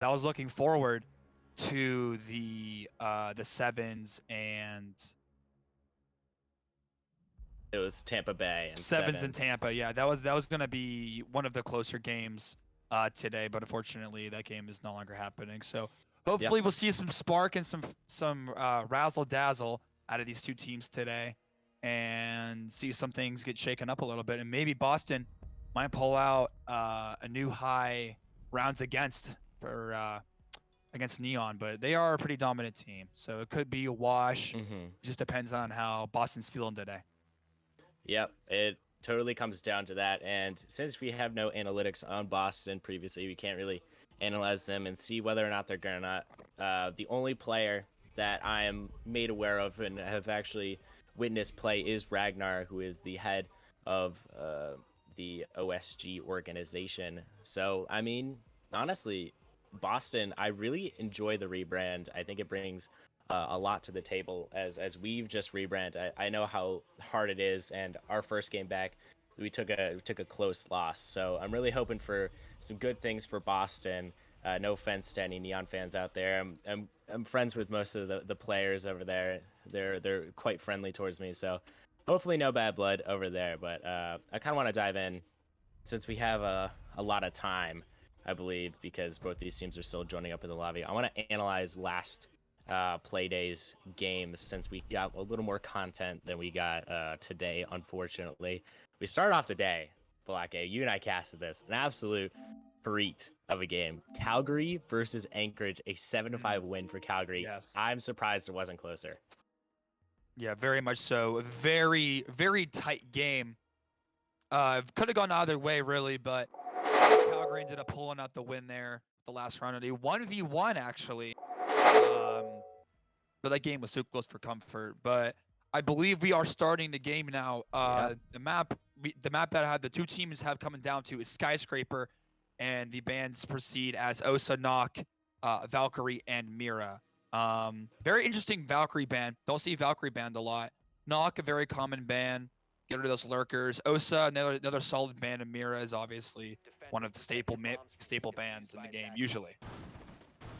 I was looking forward to the sevens and It was Tampa Bay and sevens in sevens. Tampa. Yeah, that was gonna be one of the closer games today, but unfortunately that game is no longer happening. So Yep. hopefully we'll see some spark and some razzle dazzle out of these two teams today, and see some things get shaken up a little bit, and maybe Boston might pull out a new high rounds against for against Neon, but they are a pretty dominant team, so it could be a wash. Hmm. It just depends on how Boston's feeling today. Yep. It totally comes down to that. And since we have no analytics on Boston previously, we can't really analyze them and see whether or not they're gonna. The only player that I am made aware of and have actually witnessed play is Ragnar, who is the head of the OSG organization. So, I mean, honestly, Boston, I really enjoy the rebrand. I think it brings a lot to the table as we've just rebranded. I know how hard it is, and our first game back, we took a close loss. So I'm really hoping for some good things for Boston. No offense to any Neon fans out there. I'm friends with most of the players over there. They're quite friendly towards me. So hopefully no bad blood over there. But I kind of want to dive in since we have a lot of time, I believe, because both these teams are still joining up in the lobby. I want to analyze last Playday's games since we got a little more content than we got today, unfortunately. We started off the day, Black A, you and I casted this, an absolute treat of a game. Calgary versus Anchorage, a 7-5 win for Calgary. Yes. I'm surprised it wasn't closer. Yeah, very much so. Very, very tight game. Could have gone either way, really, but Calgary ended up pulling out the win there the last round of the 1v1, actually. But that game was too close for comfort. But I believe we are starting the game now. Yep. The map that had the two teams have coming down to is Skyscraper, and the bands proceed as Osa, Knock, Valkyrie, and Mira. Very interesting Valkyrie band. Don't see Valkyrie band a lot. Knock, a very common band. Get rid of those lurkers. Osa, another solid band, and Mira is obviously one of the staple bands in the game usually.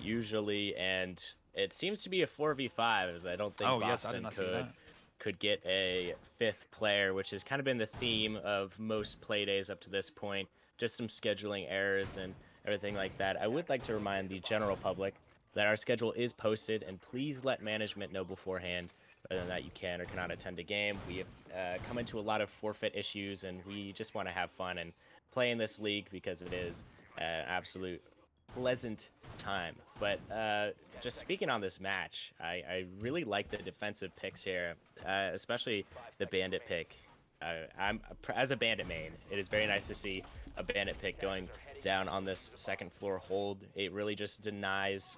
Usually, and it seems to be a 4v5, as I don't think Oh yes, I did Boston not see could that. could get a fifth player, which has kind of been the theme of most play days up to this point. Just some scheduling errors and everything like that. I would like to remind the general public that our schedule is posted, and please let management know beforehand whether or not you can or cannot attend a game. We have come into a lot of forfeit issues, and we just want to have fun and play in this league because it is an absolute pleasant time. But just speaking on this match, I really like the defensive picks here, especially the bandit pick. I'm as a bandit main, it is very nice to see a bandit pick going down on this second floor hold. It really just denies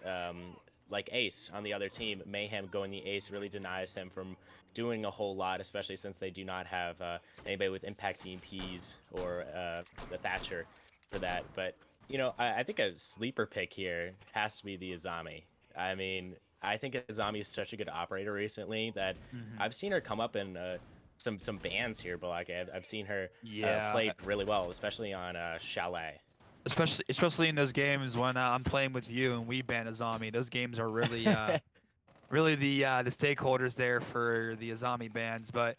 like Ace on the other team. Mayhem going the Ace really denies him from doing a whole lot, especially since they do not have anybody with impact EMPs or the Thatcher for that. But I think a sleeper pick here has to be the Azami. I mean, I think Azami is such a good operator recently that Hmm. I've seen her come up in some bands here, but like I've seen her Yeah, play really well, especially on Chalet. especially in those games when I'm playing with you and we ban Azami. Those games are really really the stakeholders there for the Azami bans. But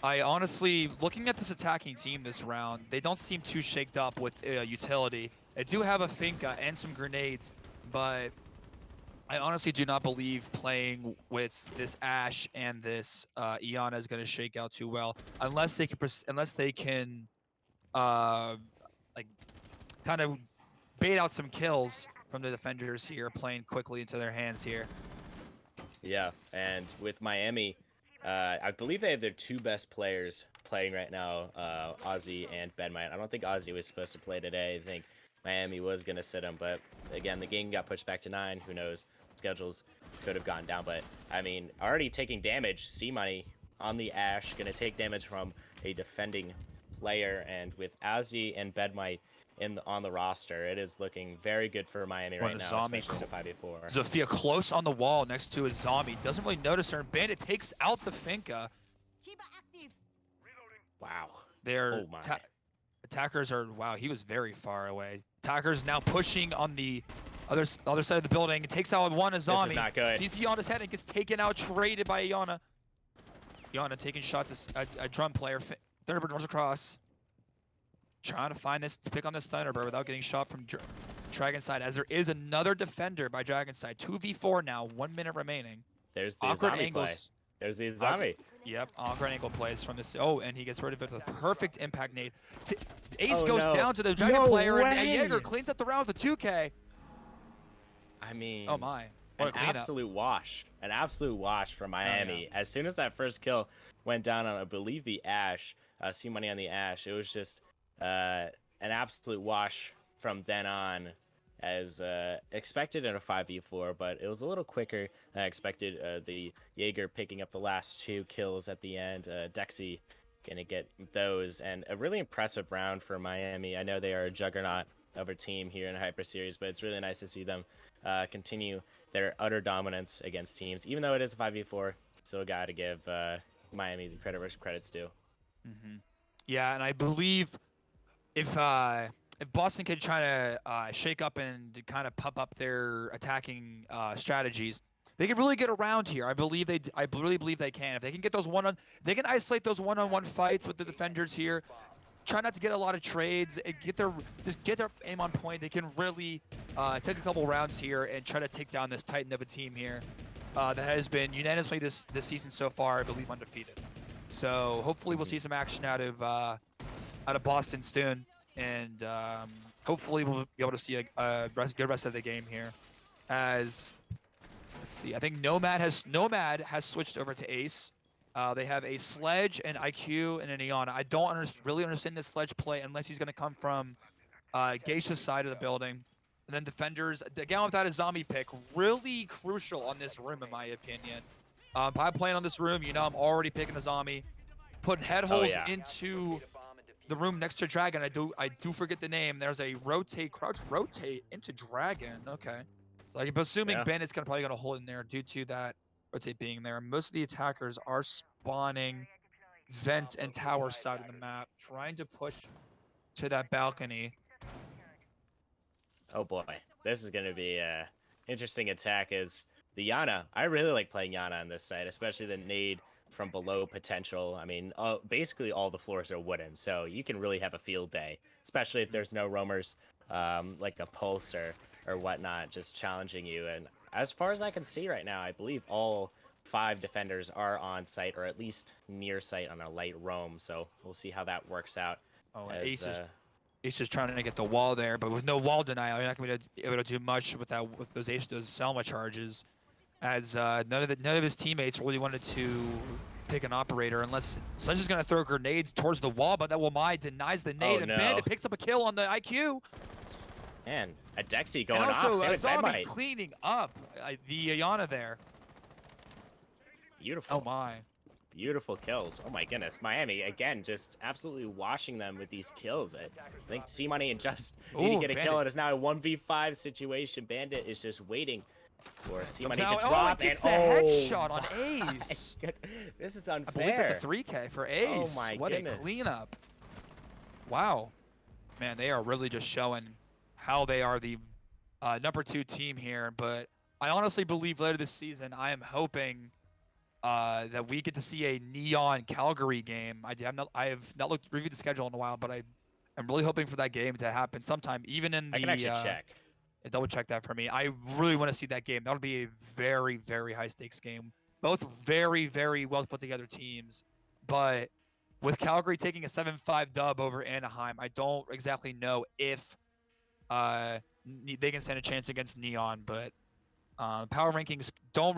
I honestly, looking at this attacking team this round, they don't seem too shaked up with utility. They do have a Finka and some grenades, but I honestly do not believe playing with this Ash and this Iana is going to shake out too well, unless they can uh like kind of bait out some kills from the defenders here, playing quickly into their hands here. Yeah, and with Miami, I believe they have their two best players playing right now, Ozzy and Bedmite. I don't think Ozzy was supposed to play today. I think Miami was going to sit him, but again, the game got pushed back to 9. Who knows? Schedules could have gone down, but I mean, already taking damage. C-Money on the Ash, going to take damage from a defending player, and with Ozzy and Bedmite on the roster, it is looking very good for Miami When right a now, zombie, especially in a 5v4. Zofia close on the wall next to a zombie, doesn't really notice her. Bandit takes out the Finka. Wow. Their Oh my. attackers are, wow, he was very far away. Attackers now pushing on the other side of the building. It takes out one Azami. This is not good. Sees Iana's head and gets taken out, traded by Iana. Iana taking shots at a drum player. Thunderbird runs across. Trying to find this, to pick on this Thunderbird without getting shot from Dragon side, as there is another defender by Dragon side. 2v4 now, 1 minute remaining. There's the Awkward Azami play. angles. There's the Azami. Yep, awkward angle plays from this. Oh, and he gets rid of it with a perfect impact nade. Ace Oh, goes no. down to the Dragon No player, and way. Jaeger cleans up the round with a 2K. I mean, Oh my. What a an cleanup. absolute wash. An absolute wash from Miami. As soon as that first kill went down on, I believe, the Ash, C-Money on the Ash, it was just an absolute wash from then on, as expected in a 5v4, but it was a little quicker than I expected. The Jaeger picking up the last 2 kills at the end. Dexy gonna get those, and a really impressive round for Miami. I know they are a juggernaut of a team here in Hyper Series, but it's really nice to see them continue their utter dominance against teams. Even though it is a 5v4, still got to give Miami the credit where credit's due. Yeah, and I believe if Boston could try to shake up and kind of pump up their attacking strategies, they can really get around here. I really believe they can. If they can get those they can isolate those one-on-one fights with the defenders here. Try not to get a lot of trades. And just get their aim on point. They can really take a couple rounds here and try to take down this titan of a team here that has been unanimously this season so far, I believe, undefeated. So hopefully we'll see some action out of Boston soon, and hopefully we'll be able to see a good rest of the game here. As let's see, I think Nomad has switched over to Ace. They have a Sledge, an IQ, and an Iana. I don't really understand this Sledge play unless he's going to come from Geisha's side of the building. And then defenders, again without a zombie pick, really crucial on this room in my opinion. By playing on this room, I'm already picking a zombie, putting head holes into the room next to Dragon. I do forget the name. There's a crouch rotate into Dragon. Okay, so I'm assuming Bandit's probably gonna hold in there due to that rotate being there. Most of the attackers are spawning vent and tower side of the map, trying to push to that balcony. Oh boy, this is gonna be a interesting attack. As the Yana, I really like playing Yana on this side, especially the nade from below potential. I mean, basically all the floors are wooden, so you can really have a field day, especially if there's no roamers like a Pulse or whatnot, just challenging you. And as far as I can see right now, I believe all 5 defenders are on site, or at least near site on a light roam. So we'll see how that works out. Oh, Ace is just trying to get the wall there, but with no wall denial, you're not going to be able to do much with those Selma charges. As none of his teammates really wanted to pick an operator, unless Sledge is going to throw grenades towards the wall, but that Wamai denies the nade, and Bandit picks up a kill on the IQ. And a Dexy going and also, off. Azami cleaning up the Iana there. Beautiful. Oh my. Beautiful kills. Oh my goodness. Miami, again, just absolutely washing them with these kills. I think C-Money and Just need to get a kill. It is now a 1v5 situation. Bandit is just waiting for C-Money to drop. Gets the headshot on Ace. This is unfair. I believe that's a 3K for Ace. Oh my what goodness. a cleanup. Wow. Man, they are really just showing how they are the number 2 team here. But I honestly believe later this season, I am hoping that we get to see a Neon Calgary game. I have not reviewed the schedule in a while, but I'm really hoping for that game to happen sometime, even in the. I can actually check. Double check that for me. I really want to see that game. That'll be a very, very high stakes game. Both very, very well put together teams, but with Calgary taking a 7-5 dub over Anaheim, I don't exactly know if they can stand a chance against Neon. But power rankings don't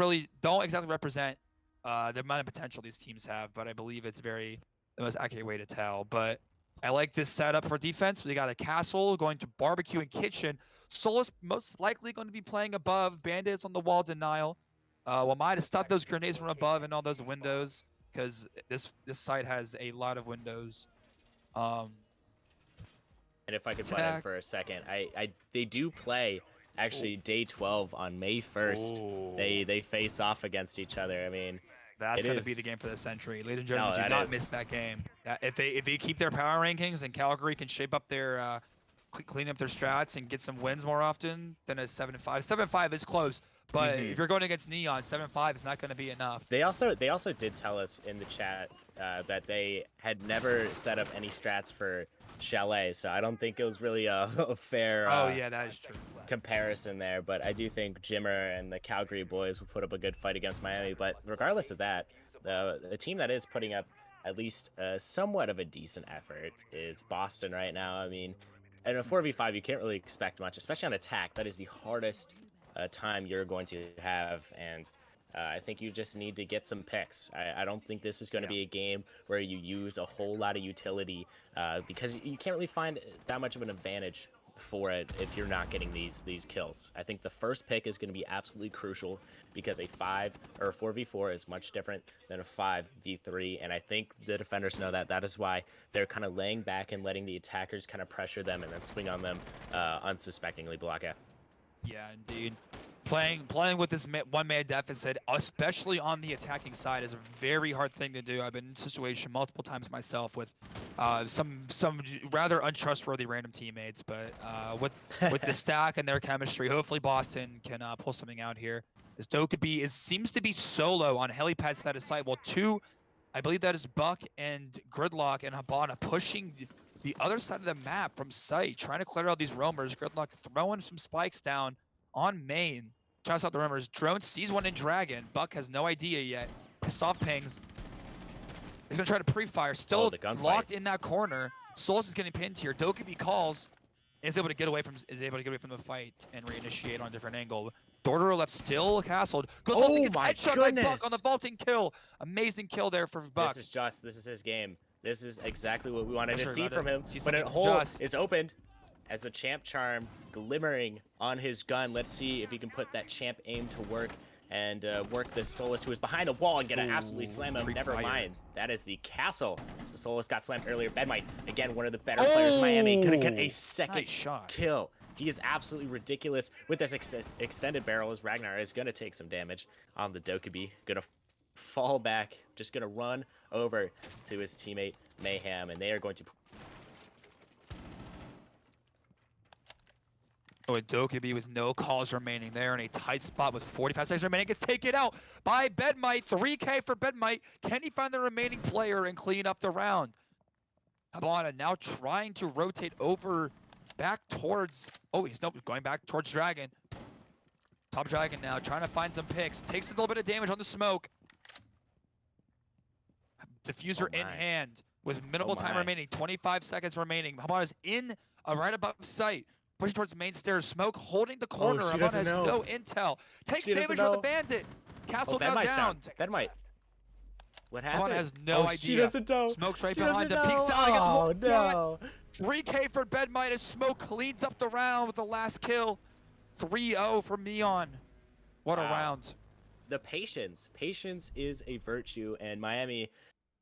exactly represent the amount of potential these teams have, but I believe it's the most accurate way to tell. But I like this setup for defense. We got a Castle going to Barbecue and Kitchen. Solus most likely going to be playing above. Bandits on the wall denial. Wamai to stop those grenades from above and all those windows, because this site has a lot of windows. And if I could butt in for a second, they do play actually day 12 on May 1st. Ooh. They face off against each other. I mean, that's going to be the game for the century. Ladies and gentlemen, do not miss that game. If they keep their power rankings and Calgary can shape up their clean up their strats and get some wins more often than a 7-5. 7-5 is close, but Mhm. if you're going against Neon, 7-5 is not going to be enough. They also did tell us in the chat that they had never set up any strats for Chalet, so I don't think it was really a, a fair Oh yeah, that is true. comparison there. But I do think Jimmer and the Calgary boys will put up a good fight against Miami. But regardless of that, the team that is putting up at least somewhat of a decent effort is Boston right now. I mean, in a 4v5, you can't really expect much, especially on attack. That is the hardest time you're going to have, and I think you just need to get some picks. I don't think this is going to be a game where you use a whole lot of utility because you can't really find that much of an advantage for it if you're not getting these kills. I think the first pick is going to be absolutely crucial because a 5 or a 4v4 is much different than a 5v3, and I think the defenders know that. That is why they're kind of laying back and letting the attackers kind of pressure them and then swing on them unsuspectingly. Blocka. Yeah, indeed. Playing with this one-man deficit, especially on the attacking side, is a very hard thing to do. I've been in a situation multiple times myself with some rather untrustworthy random teammates, but with the stack and their chemistry, hopefully Boston can pull something out here. As Dokkaebi seems to be solo on helipad side of sight, while two, I believe that is Buck and Gridlock and Habana pushing the other side of the map from sight, trying to clear out these roamers. Gridlock throwing some spikes down on main. Tries out the roamers. Drone sees one in Dragon. Buck has no idea yet. Soft pings. He's gonna try to pre-fire. Still locked in that corner. Souls is getting pinned here. Dokkaebi calls. Is able to get away from the fight and reinitiate on a different angle. Dordero left still castled. Goes off and gets headshot by Buck on the vaulting kill. Amazing kill there for Buck. This is his game. This is exactly what we wanted to see from him. See, but a hole is opened as the champ charm glimmering on his gun. Let's see if he can put that champ aim to work and work the Solus, who is behind a wall, and get to absolutely slam him. Never mind. That is the castle. So Solus got slammed earlier. Bedmite, again, one of the better players in Miami, gonna get a second kill. He is absolutely ridiculous with this extended barrel as Ragnar is gonna take some damage on the Dokkaebi. Gonna fall back, just gonna run over to his teammate Mayhem, and they are going to with Dokkaebi with no calls remaining there in a tight spot with 45 seconds remaining. Gets taken out by Bedmite. 3K for Bedmite. Can he find the remaining player and clean up the round? Habana now trying to rotate over back towards... Oh, he's going back towards Dragon. Top Dragon now trying to find some picks. Takes a little bit of damage on the smoke. Diffuser in hand with minimal time remaining. 25 seconds remaining. Habana's in right above sight. Pushing towards main stairs. Smoke holding the corner. Habana has no intel. Takes damage from the bandit. Castle now down. Bedmite. What happened? Habana has no idea. She doesn't know. Smoke's right behind him. Peeks out against no. 3K for Bedmite as Smoke cleans up the round with the last kill. 3-0 for Neon. What a round. The patience. Patience is a virtue, and Miami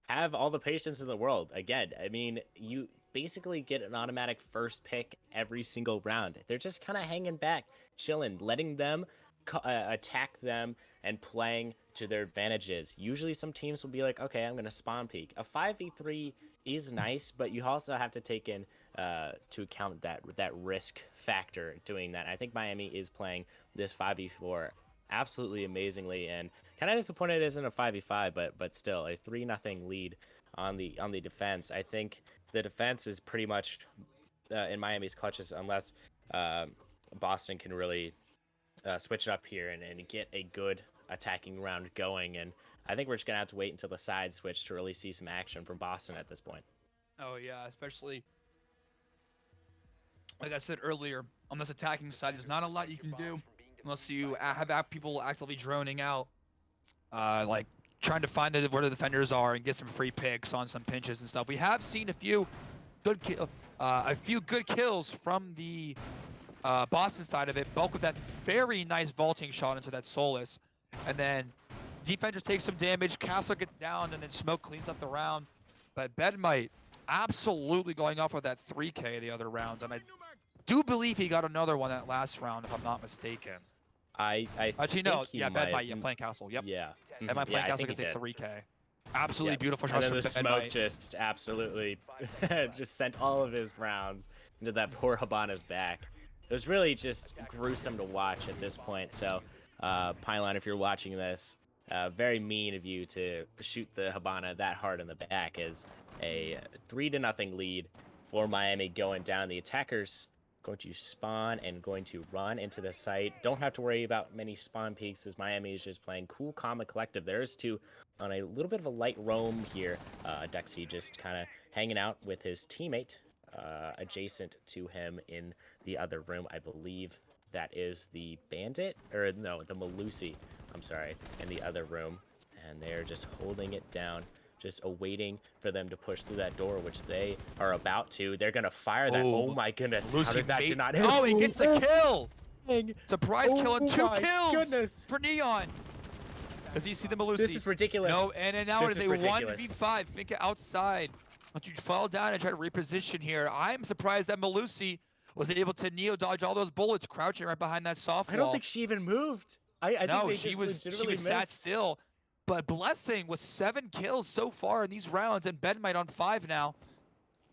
have all the patience in the world. Again, I mean, you basically get an automatic first pick every single round. They're just kind of hanging back, chilling, letting them attack them and playing to their advantages. Usually some teams will be like, okay, I'm going to spawn peek. A 5v3 is nice, but you also have to take in to account that risk factor doing that. I think Miami is playing this 5v4 absolutely amazingly, and kind of disappointed it isn't a 5v5, but still a 3-0 lead on the defense. I think the defense is pretty much in Miami's clutches unless Boston can really switch it up here and get a good attacking round going. And I think we're just gonna have to wait until the side switch to really see some action from Boston at this point. Oh yeah, especially like I said earlier, on this attacking side, there's not a lot you can do unless you have people actively droning out, like trying to find where the defenders are and get some free picks on some pinches and stuff. We have seen a few good kills from the Boston side of it. Bulk with that very nice vaulting shot into that Solus, and then defenders take some damage. Castle gets down, and then Smoke cleans up the round. But Bedmite absolutely going off with that 3K the other round, and I do believe he got another one that last round, if I'm not mistaken. I actually think no, he yeah, might. Bedmite, yeah, playing Castle. Yep. Yeah. Bedmite playing Castle gets a 3K. Absolutely Yep. beautiful And shots then from the Ben smoke Knight. just absolutely just sent all of his rounds into that poor Habana's back. It was really just gruesome to watch at this point. So, Pylon, if you're watching this, very mean of you to shoot the Habana that hard in the back as a 3-0 lead for Miami going down. The attackers going to spawn and going to run into the site. Don't have to worry about many spawn peaks as Miami is just playing cool, calm, and collective. There's two on a little bit of a light roam here. Dexy just kind of hanging out with his teammate adjacent to him in the other room. I believe that is the bandit, or no, the Malusi, I'm sorry, in the other room. And they're just holding it down, just awaiting for them to push through that door, which they are about to. They're going to fire that. Oh my goodness. How did that not hit? Oh, he gets the kill. Dang. Surprise kill and 2 my kills goodness. for Neon. Does he see the Malusi? This is ridiculous. No, and now it This is is a ridiculous. 1v5. Think outside. Don't you fall down and try to reposition here. I'm surprised that Malusi was able to Neo dodge all those bullets, crouching right behind that soft wall. I don't think she even moved. I no, think they she just was legitimately sat missed. still. But Blessing with 7 kills so far in these rounds, and Bedmite on 5 now.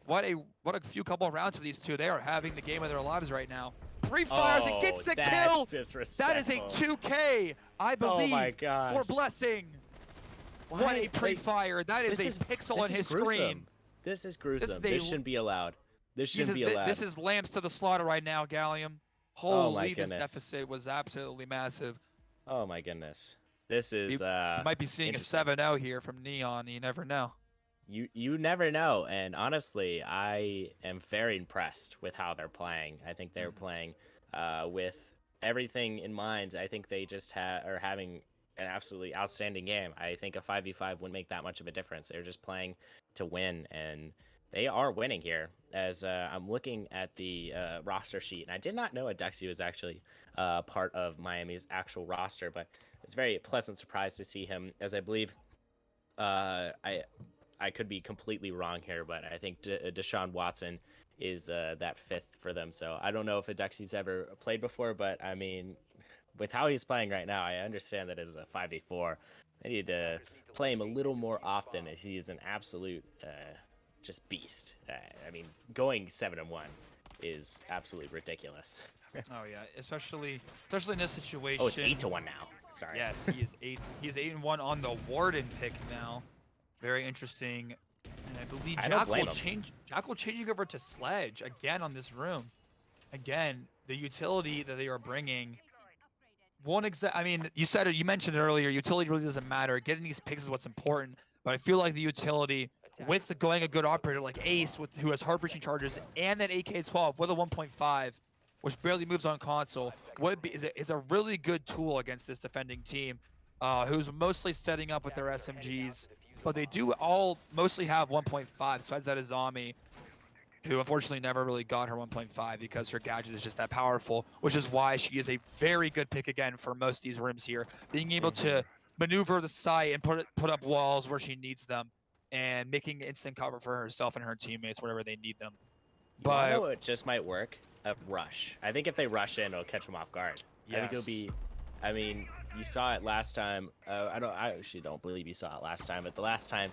What a few couple of rounds for these two. They are having the game of their lives right now. Pre-fires and gets the kill. That is a 2K, I believe, my gosh. for Blessing. What a pre-fire. That is a pixel on his screen. This is gruesome. This shouldn't be allowed. This shouldn't be allowed. This is lambs to the slaughter right now, Gallium. Holy, this deficit was absolutely massive. Oh my goodness. This is you might be seeing a 7-0 here from Neon. You never know. You never know, and honestly, I am very impressed with how they're playing. I think they're playing with everything in mind. I think they just are having an absolutely outstanding game. I think a 5v5 wouldn't make that much of a difference. They're just playing to win, and they are winning here. As I'm looking at the roster sheet, and I did not know Adexi was actually part of Miami's actual roster, but it's a very pleasant surprise to see him, as I believe I could be completely wrong here, but I think Deshaun Watson is that 5th for them. So I don't know if Adexi's ever played before, but I mean, with how he's playing right now, I understand that as a 5v4, I need to play him a little more often, as he is an absolute just beast. I mean, going 7-1 is absolutely ridiculous. Oh yeah, especially in this situation. Oh, it's 8-1 now. Sorry. Yes, he is 8-1 on the Warden pick now. Very interesting. And I believe Jackal changing over to Sledge again on this room. Again, the utility that they are bringing. I mean, you mentioned it earlier. Utility really doesn't matter. Getting these picks is what's important. But I feel like the utility with going a good operator like Ace, who has heart-breaching charges, and then AK-12 with a 1.5, which barely moves on console, is a really good tool against this defending team, who's mostly setting up with their SMGs. But they do all mostly have 1.5. Besides that is Zami, who unfortunately never really got her 1.5 because her gadget is just that powerful, which is why she is a very good pick again for most of these rooms here. Being able to maneuver the site and put up walls where she needs them, and making instant cover for herself and her teammates wherever they need them. But I know it just might work. A rush. I think if they rush in, it'll catch them off guard. Yes. I think it'll be. I mean, you saw it last time. I actually don't believe you saw it last time, but the last time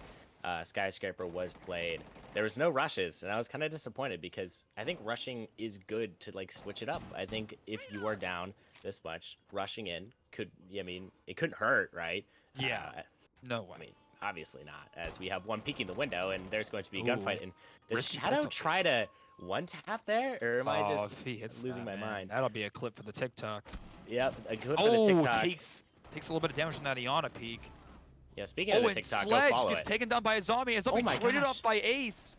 Skyscraper was played, there was no rushes, and I was kind of disappointed because I think rushing is good to like switch it up. I think if you are down this much, rushing in it couldn't hurt, right? Yeah. No way. I mean, obviously not, as we have one peeking the window, and there's going to be a gunfight. And does Shadow try to one-tap there, or am I just losing my mind? That'll be a clip for the TikTok. Yep, a clip for the TikTok. takes a little bit of damage from that Iana peek. Yeah, speaking of the TikTok, Sledge go follow gets it. taken down by a zombie, and zombie traded up by Ace.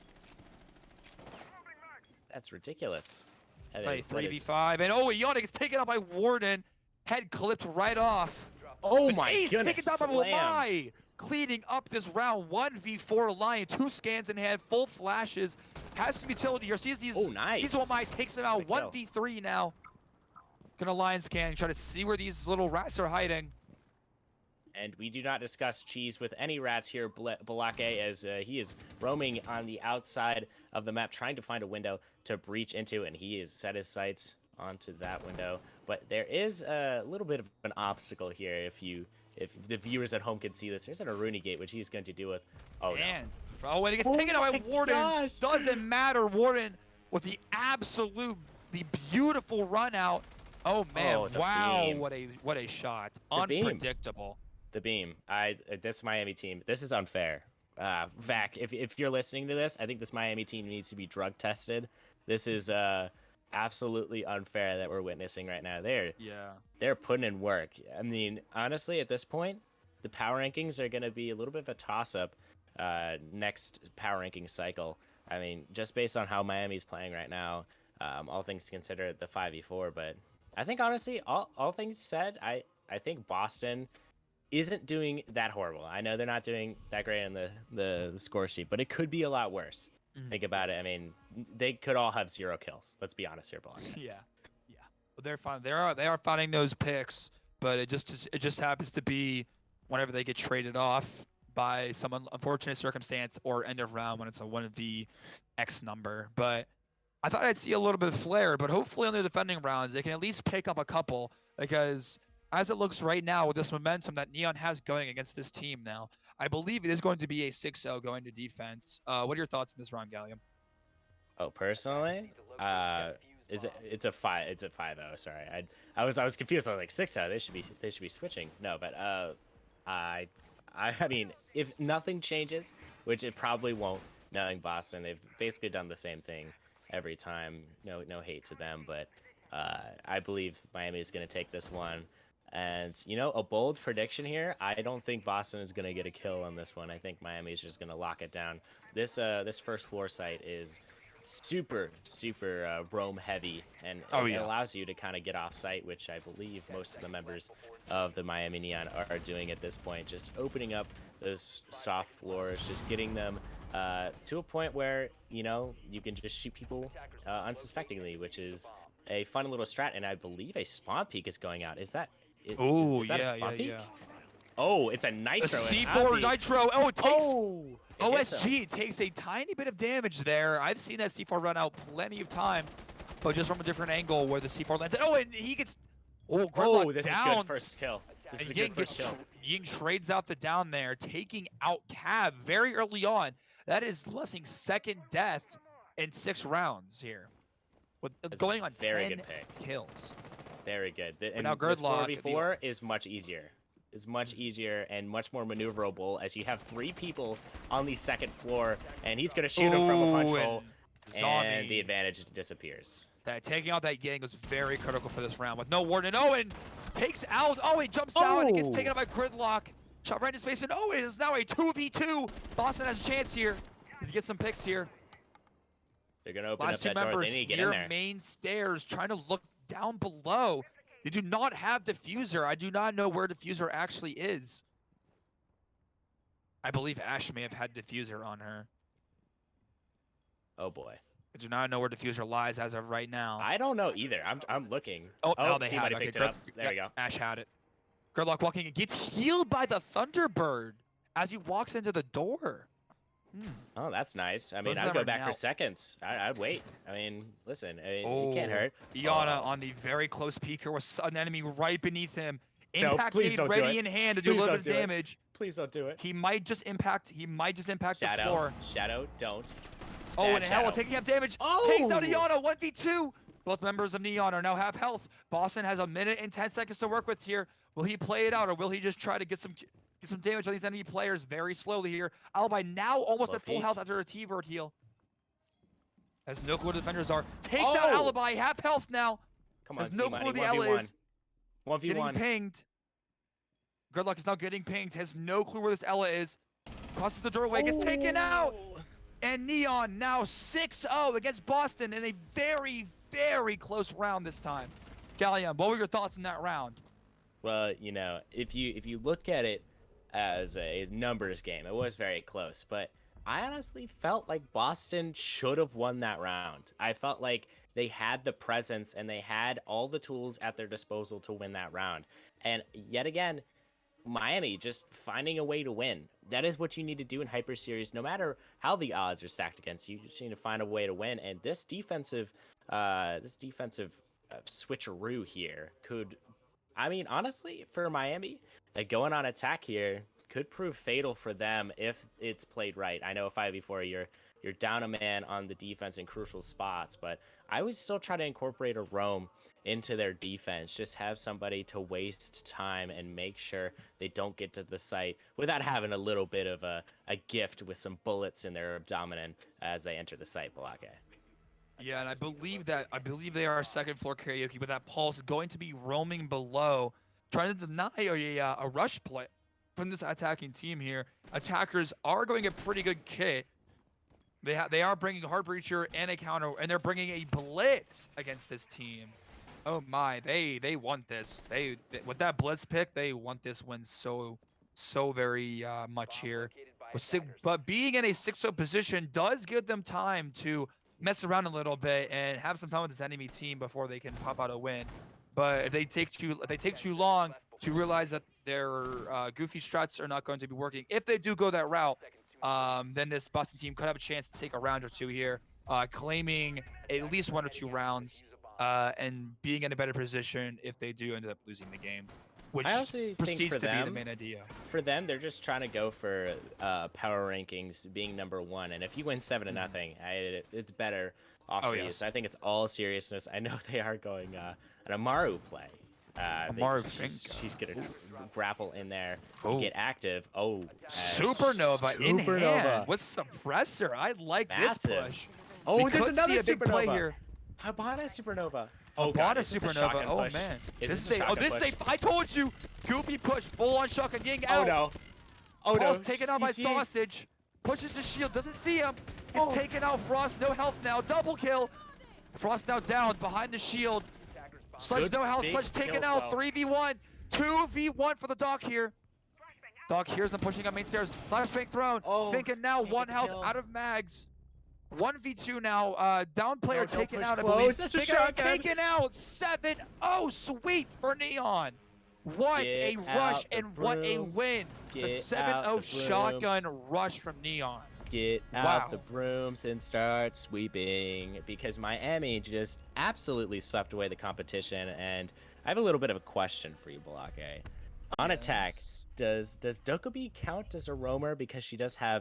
That's ridiculous. That is 3v5, and Iana gets taken out by Warden. Head clipped right off. Oh my Ace goodness, taken down by Lamai. Cleaning up this round, 1v4 Lion, 2 scans in hand, full flashes. Has some utility here. Sees these. Nice. Sees Lamai, takes him out. 1v3 now. Gonna Lion scan, try to see where these little rats are hiding. And we do not discuss cheese with any rats here, Balake, as he is roaming on the outside of the map, trying to find a window to breach into, and he has set his sights onto that window. But there is a little bit of an obstacle here if you if the viewers at home can see this, there's an Aruni gate, which he's going to deal with. Oh, And oh, and it gets Oh taken out my by Warden. gosh. Doesn't matter. Warden with the beautiful run out. Oh man! Oh, the Wow, beam. what a shot! The beam. Unpredictable. The beam. This Miami team. This is unfair. Vac, if you're listening to this, I think this Miami team needs to be drug tested. This is absolutely unfair that we're witnessing right now. They're putting in work. I mean, honestly, at this point, the power rankings are going to be a little bit of a toss-up next power ranking cycle. I mean, just based on how Miami's playing right now, all things considered, the 5v4. But I think, honestly, all things said, I think Boston isn't doing that horrible. I know they're not doing that great on the score sheet, but it could be a lot worse. Think about it. I mean, they could all have 0 kills. Let's be honest here, boss. Yeah. Well, they're fine. They are finding those picks, but it just happens to be whenever they get traded off by some unfortunate circumstance or end of round when it's a 1v X number. But I thought I'd see a little bit of flair, but hopefully on the defending rounds they can at least pick up a couple, because as it looks right now with this momentum that Neon has going against this team now, I believe it is going to be a 6-0 going to defense. What are your thoughts on this round, Gallium? Oh, personally, it's a 5. It's a 5-0. Sorry, I was confused. I was like 6-0. They should be switching. No, but I mean, if nothing changes, which it probably won't, knowing Boston, they've basically done the same thing every time. No hate to them, but I believe Miami is going to take this one. And, a bold prediction here, I don't think Boston is going to get a kill on this one. I think Miami is just going to lock it down. This first floor site is super roam heavy, and it allows you to kind of get off site, which I believe most of the members of the Miami Neon are doing at this point. Just opening up those soft floors, just getting them to a point where, you can just shoot people unsuspectingly, which is a fun little strat. And I believe a spawn peak is going out. Is that... is that a spawn peak? Oh, it's a nitro. A C4 nitro. Oh, it takes OSG takes a tiny bit of damage there. I've seen that C4 run out plenty of times, but just from a different angle where the C4 lands. Oh, and he gets this down. is good first kill. This is a good first kill. Ying trades out the down there, taking out Cav very early on. That is Blessing's second death in 6 rounds here. Going on very 10 good pick. kills. Very good. And now this Gridlock 4v4 is much easier. It's much easier and much more maneuverable, as you have 3 people on the second floor, and he's going to shoot him from a punch hole, and the advantage disappears. Taking out that Yang was very critical for this round with no warden. Owen takes out. Owen jumps out and he gets taken out by Gridlock. Shot right in his face, and Owen is now a 2v2. Boston has a chance here to get some picks here. They're going to open Last up two that door. members They need to get in near there. main stairs trying to look down below. They do not have diffuser. I do not know where diffuser actually is. I believe Ash may have had diffuser on her. Oh boy. I do not know where diffuser lies as of right now. I don't know either. I'm looking. Oh, they somebody have it. picked it up. There we go. Ash had it. Gridlock walking and gets healed by the Thunderbird as he walks into the door. Oh, that's nice. I mean, Both of I'd them go are back now. for seconds. I'd wait. I mean, listen, it can't hurt. Iana on the very close peeker with an enemy right beneath him. No, Impact please made don't do ready it. in hand to do a Please little don't bit of do it. damage. Please don't do it. He might just impact the floor. Shadow, don't. Oh, Bad and Hell Shadow. taking up damage. Oh! Takes out Iana 1v2. Both members of Neon are now half health. Boston has a minute and 10 seconds to work with here. Will he play it out, or will he just try to get some damage on these enemy players very slowly here? Alibi now almost Slow at full peek. health after a T-Bird heal. Has no clue where the defenders are. Takes out Alibi, half health now. Come on, Has no C-Money, clue where the Ella is. 1v1. Getting pinged. Gridlock is now getting pinged. Has no clue where this Ella is. Crosses the doorway, gets taken out. And Neon now 6-0 against Boston in a very, very close round this time. Gallium, what were your thoughts in that round? Well, if you look at it as a numbers game, it was very close, but I honestly felt like Boston should have won that round. I felt like they had the presence and they had all the tools at their disposal to win that round. And yet again, Miami just finding a way to win. That is what you need to do in Hyper Series, no matter how the odds are stacked against you. You just need to find a way to win. And this defensive switcheroo here could I mean, honestly, for Miami, like going on attack here could prove fatal for them if it's played right. I know 5v4, you're down a man on the defense in crucial spots, but I would still try to incorporate a roam into their defense. Just have somebody to waste time and make sure they don't get to the site without having a little bit of a gift with some bullets in their abdomen as they enter the site, Balake. Yeah, and I believe they are second floor karaoke, but that Pulse is going to be roaming below, trying to deny a rush play from this attacking team here. Attackers are going a pretty good kit. They are bringing Heartbreacher and a counter, and they're bringing a blitz against this team. Oh my, they want this. They with that blitz pick, they want this win so very much here. But being in a 6-0 position does give them time to mess around a little bit and have some fun with this enemy team before they can pop out a win. But if they take too long to realize that their goofy struts are not going to be working, if they do go that route, then this Boston team could have a chance to take a round or two here, claiming at least 1 or 2 rounds, and being in a better position if they do end up losing the game, which I also think proceeds for to be the them, main idea. For them, they're just trying to go for power rankings being number 1, and if you win 7-0, it's better off for you. So I think it's all seriousness. I know they are going an Amaru play. She's gonna grapple in there, get active. Supernova in hand with suppressor. I like Massive. this push. Oh, there's another big play Supernova here. Habana Supernova. Habana is this a Supernova. shotgun Oh push? man. This is I told you. Goofy push. Full on shotgun. Getting out. Oh no. Oh Paul's no. taken out by Sausage. Pushes the shield. Doesn't see him. It's taken out. Frost. No health now. Double kill. Frost now down behind the shield. Sludge no health. Sludge taken out. 3v1. 2v1 for the Doc here. Doc hears them pushing up main stairs. Flashbang thrown. Thinking now 1 health out of mags. 1v2 now. Down player taken out, I believe. Taken out. 7-0 sweep for Neon. What a rush and what a win. The 7-0 shotgun rush from Neon. Get out the brooms and start sweeping, because Miami just absolutely swept away the competition. And I have a little bit of a question for you, Balake. On attack, does Dokkaebi count as a roamer, because she does have